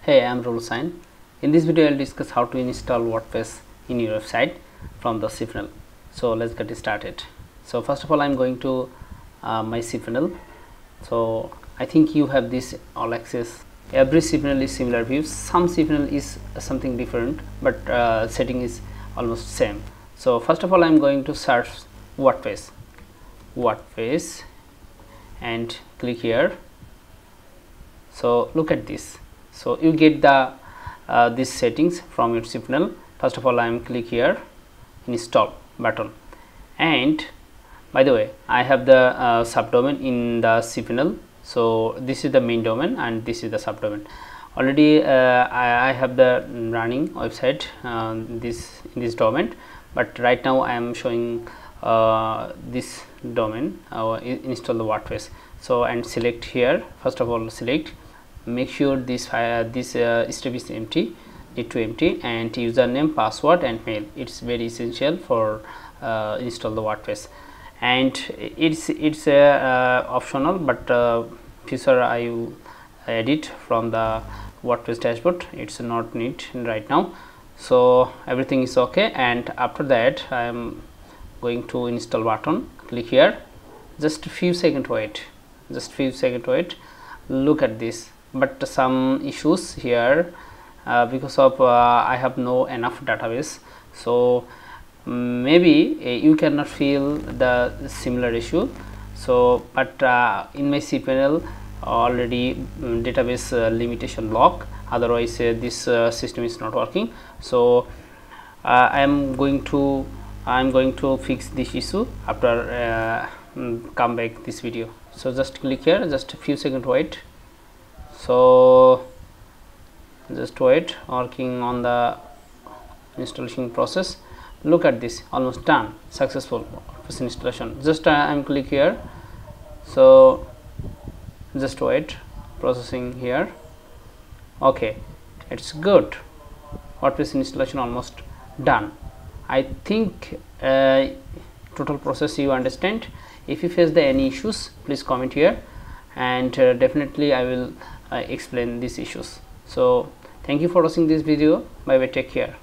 Hey, I'm Rubel. In this video, I'll discuss how to install WordPress in your website from the cPanel. So let's get started. So first of all, I'm going to my cPanel. So I think you have this all access. Every cPanel is similar views. Some cPanel is something different, but setting is almost same. So first of all, I'm going to search WordPress, and click here. So look at this. So you get the these settings from your cPanel. First of all, I am click here, install button, and by the way, I have the subdomain in the cPanel. So this is the main domain and this is the subdomain. Already I have the running website in this domain, but right now I am showing this domain. Install the WordPress. So and select here. First of all, select. Make sure this step is empty, need to empty, and username, password, and mail. It's very essential for install the WordPress, and it's optional, but future I will edit from the WordPress dashboard. It's not need right now. So everything is okay, and after that I am going to install button. Click here. Just a few seconds wait. Look at this. But some issues here because of I have no enough database, so maybe you cannot feel the similar issue. So but in my cPanel already database limitation lock, otherwise this system is not working. So I'm going to fix this issue after come back this video. So just click here, just a few seconds wait. So just wait, working on the installation process. Look at this, almost done, successful installation. Just I'm click here. So just wait, processing here. Okay, it's good. WordPress installation almost done. I think total process you understand. If you face any issues, please comment here, and definitely I will explain these issues. So thank you for watching this video. Bye bye, take care.